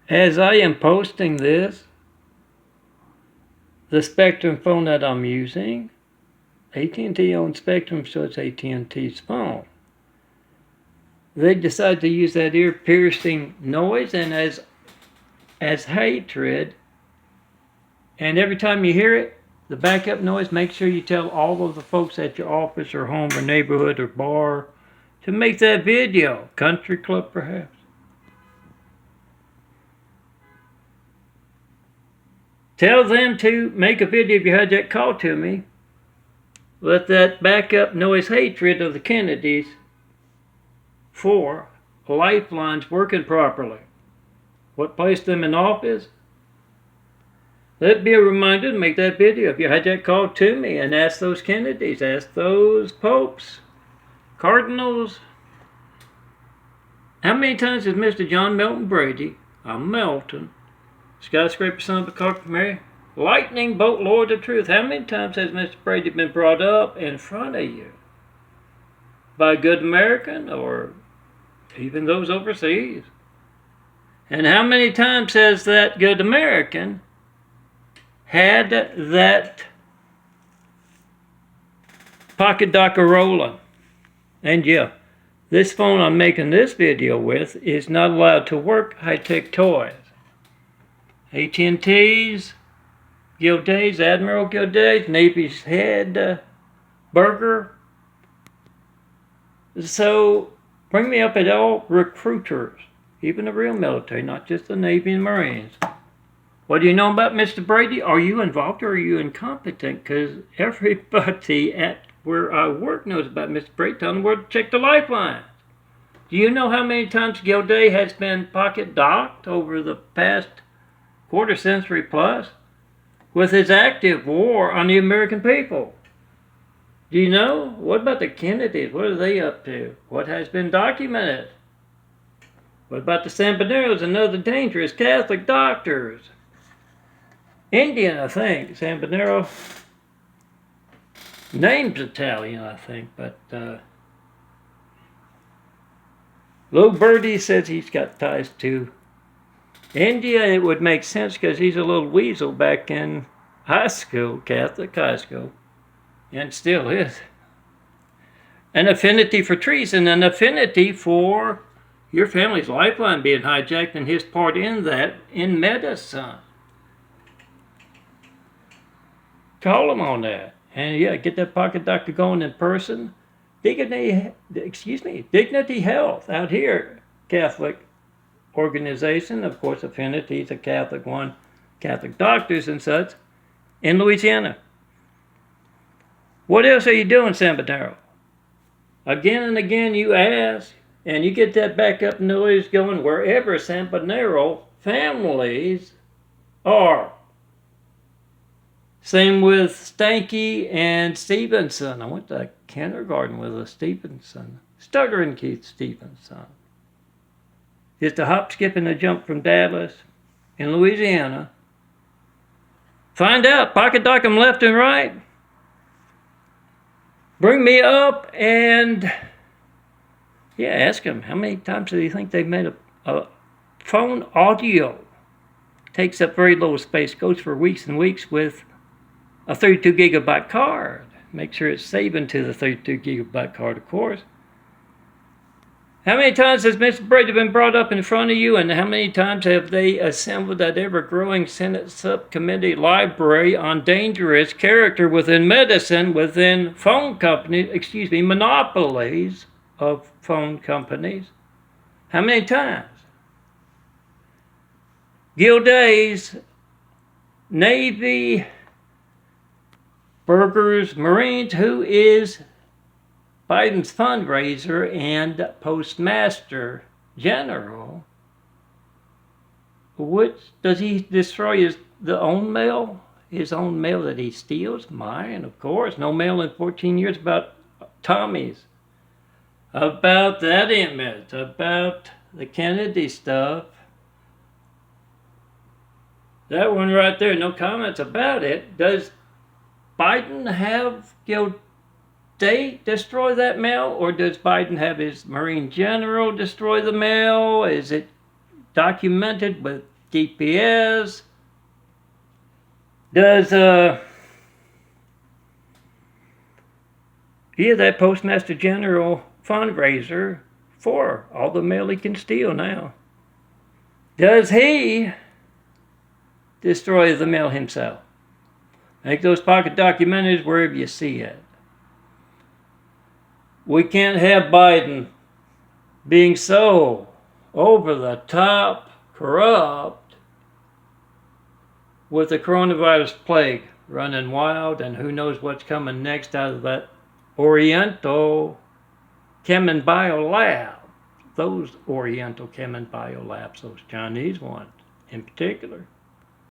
As I am posting this, the Spectrum phone that I'm using, AT&T owns Spectrum, so it's AT&T's phone. They decide to use that ear-piercing noise and as hatred, and every time you hear it, the backup noise, make sure you tell all of the folks at your office or home or neighborhood or bar to make that video. Country club, perhaps. Tell them to make a video if you had that call to me. Let that backup noise hatred of the Kennedys for lifelines working properly. What placed them in office? Let it be a reminder to make that video if you had that call to me and ask those Kennedys, ask those popes, cardinals. How many times has Mr. John Melton Brady, I'm Melton, skyscraper son of a carpenter Mary, lightning bolt Lord of truth, how many times has Mr. Brady been brought up in front of you by a good American or even those overseas? And how many times has that good American had that pocket docker rolling? And yeah, this phone I'm making this video with is not allowed to work high-tech toys. AT&T's, Gilday's, Admiral Gilday's, Navy's head burger. So bring me up at all recruiters, even the real military, not just the Navy and Marines. What do you know about Mr. Brady? Are you involved or are you incompetent? Because everybody at where I work knows about Mr. Brady. Tell them where to check the lifelines. Do you know how many times Gilday has been pocket docked over the past quarter century plus with his active war on the American people? Do you know? What about the Kennedys? What are they up to? What has been documented? What about the Sambaneros and other dangerous Catholic doctors? Indian, I think. Sambanero. Name's Italian, I think, but Lou Birdie says he's got ties to India, and it would make sense because he's a little weasel back in high school, Catholic high school, and still is. An affinity for treason, an affinity for your family's lifeline being hijacked and his part in that in medicine. Call him on that. And yeah, get that pocket doctor going in person. Dignity Health out here, Catholic organization. Of course, Affinity is a Catholic one. Catholic doctors and such in Louisiana. What else are you doing, Sambataro? Again and again you ask, and you get that backup noise going wherever Sampanero families are. Same with Stanky and Stevenson. I went to kindergarten with a Stevenson. Stuttering Keith Stevenson. Just a hop, skip, and a jump from Dallas in Louisiana. Find out, pocket dock them left and right. Bring me up and, yeah, ask them how many times do you think they've made a phone audio? Takes up very little space, goes for weeks and weeks with a 32 gigabyte card. Make sure it's saving to the 32 gigabyte card, of course. How many times has Mr. Brady been brought up in front of you, and how many times have they assembled that ever-growing Senate subcommittee library on dangerous character within medicine, within phone companies, monopolies of phone companies? How many times? Gilday's, Navy, Burgers, Marines, who is Biden's fundraiser and postmaster general. Which does he destroy his own mail? His own mail that he steals? Mine, of course. No mail in 14 years about Tommy's. About that image. About the Kennedy stuff. That one right there, no comments about it. Does Biden have Gilday destroy that mail, or does Biden have his Marine General destroy the mail? Is it documented with DPS? Does he is that Postmaster General fundraiser for all the mail he can steal now? Does he destroy the mail himself? Make those pocket documentaries wherever you see it. We can't have Biden being so over the top corrupt with the coronavirus plague running wild, and who knows what's coming next out of that Oriental Chem and Bio Lab. Those Oriental Chem and Bio Labs, those Chinese ones in particular.